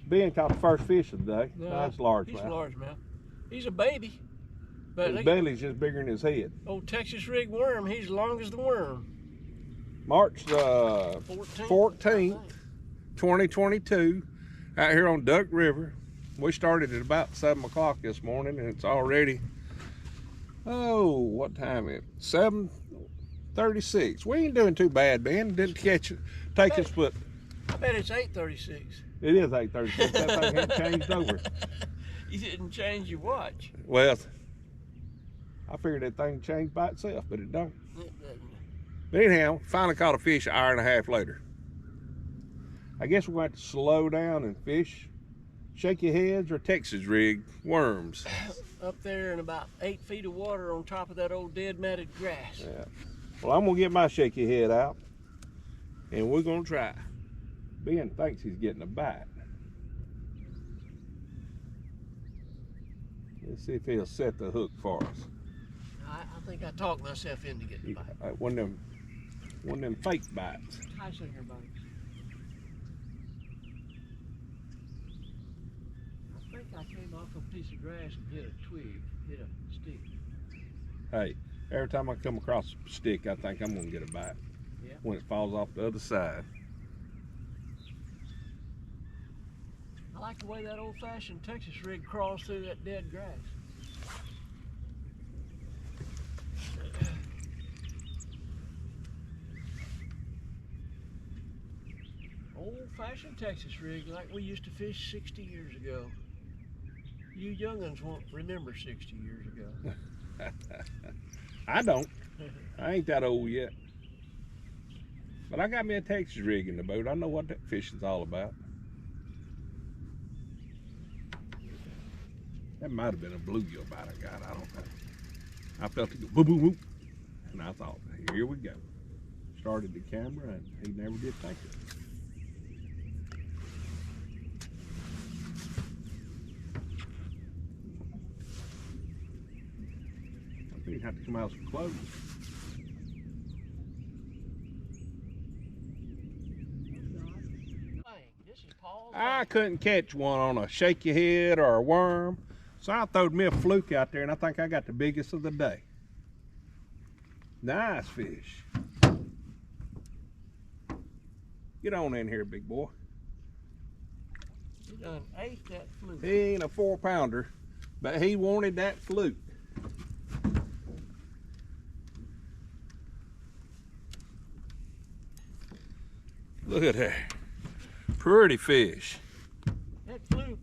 Ben caught the first fish of the day. No, Nice largemouth. He's a largemouth. He's a baby. But his belly's just bigger than his head. Old Texas rig worm, he's long as the worm. March 14th, 2022, out here on Duck River. We started at about 7 o'clock this morning, and it's already, oh, what time is it? 7:36. We ain't doing too bad, Ben. Didn't take us, but I bet it's 8:36. It is 8:36. That thing hadn't changed over. You didn't change your watch. Well, I figured that thing changed by itself, but it don't. But anyhow, finally caught a fish an hour and a half later. I guess we're going to have to slow down and fish shaky heads or Texas rig worms. Up there in about 8 feet of water on top of that old dead matted grass. Yeah. Well, I'm going to get my shaky head out, and we're going to try. Ben thinks he's getting a bite. Let's see if he'll set the hook for us. I think I talked myself into getting a bite. One of them fake bites. Highsinger bites. I think I came off a piece of grass and hit a twig, hit a stick. Hey, every time I come across a stick, I think I'm going to get a bite. Yeah. When it falls off the other side. I like the way that old-fashioned Texas rig crawls through that dead grass. Old-fashioned Texas rig like we used to fish 60 years ago. You young'uns won't remember 60 years ago. I don't. I ain't that old yet. But I got me a Texas rig in the boat. I know what that fishing's all about. That might have been a bluegill bite I got. I don't know. I felt it go boop, boop, boop. And I thought, here we go. Started the camera and he never did think it. I think you'd have to come out some clothes. I couldn't catch one on a shaky head or a worm, so I throwed me a fluke out there, and I think I got the biggest of the day. Nice fish. Get on in here, big boy. He done ate that fluke. He ain't a 4-pounder, but he wanted that fluke. Look at that. Pretty fish. That fluke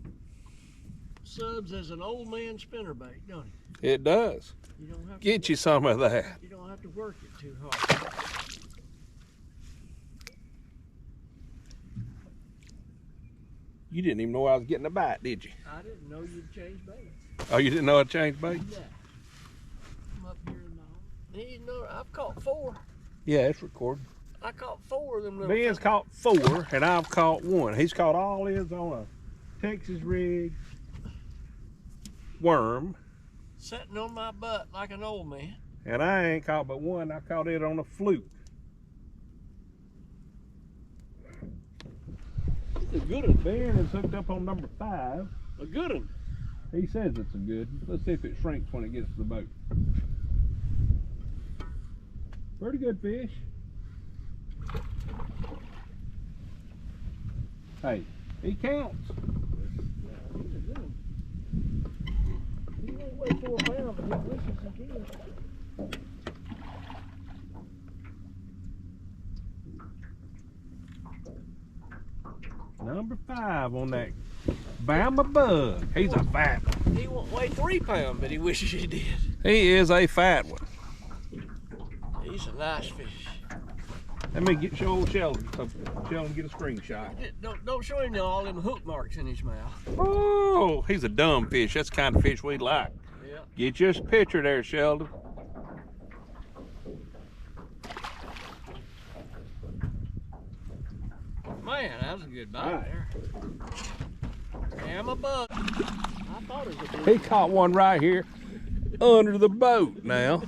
subs as an old man spinnerbait, don't it? It does. You don't have Get you some of that. You don't have to work it too hard. You didn't even know I was getting a bite, did you? I didn't know you'd change bait. Oh, you didn't know I changed bait? Yeah. I'm up here now. You know, I've caught 4. Yeah, it's recording. I caught 4 of them little Ben's caught 4, and I've caught 1. He's caught all his on a Texas rig worm. Sitting on my butt like an old man. And I ain't caught but 1. I caught it on a fluke. It's a good one. Ben is hooked up on number 5. A good one. He says it's a good one. Let's see if it shrinks when it gets to the boat. Pretty good fish. Hey, he counts. Yeah, he's a good one. He won't weigh 4 pounds, but he wishes he did. Number 5 on that Bama bug. He's a fat one. He won't weigh 3 pounds, but he wishes he did. He is a fat one. He's a nice fish. Let me get your old Sheldon so Sheldon get a screenshot. Don't show him all them hook marks in his mouth. Oh, he's a dumb fish. That's the kind of fish we like. Yeah. Get your picture there, Sheldon. Man, that was a good bite Right. there. Damn a bug. I thought it was a bug. He caught one right here under the boat now.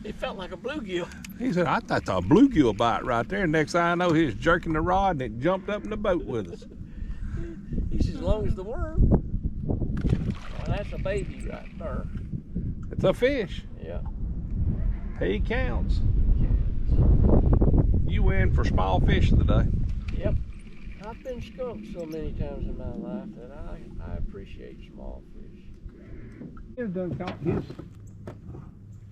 It felt like a bluegill. He said, I thought a bluegill bite right there. Next thing I know, he was jerking the rod and it jumped up in the boat with us. He's as long as the worm. Now, that's a baby right there. It's a fish. Yeah. He counts. You win for small fish today. Yep. I've been skunked so many times in my life that I appreciate small fish. He's done caught his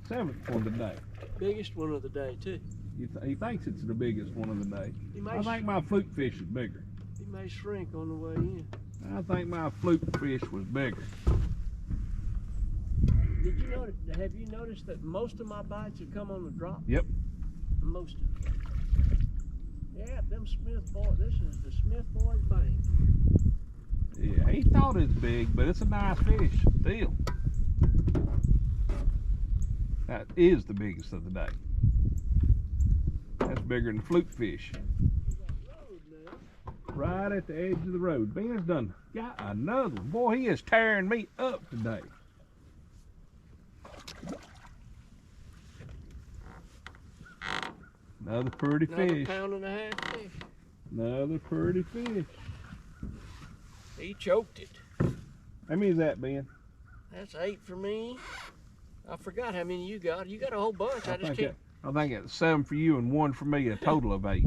7th one today. Biggest one of the day, too. He thinks it's the biggest one of the day. He may, I think my fluke fish is bigger. he may shrink on the way in. I think my fluke fish was bigger. Did you notice? Have you noticed that most of my bites have come on the drop? Yep. Most of them. Yeah, them Smith boys. This is the Smith boys' bank. Yeah, he thought it's big, but it's a nice fish still. That is the biggest of the day. That's bigger than fluke fish. Right at the edge of the road. Ben's done got another one. Boy, he is tearing me up today. Another pretty Another fish. pound and a half fish. Another pretty fish. He choked it. How many is that, Ben? That's 8 for me. I forgot how many you got. You got a whole bunch. I just think can't. I think it's 7 for you and 1 for me, a total of 8.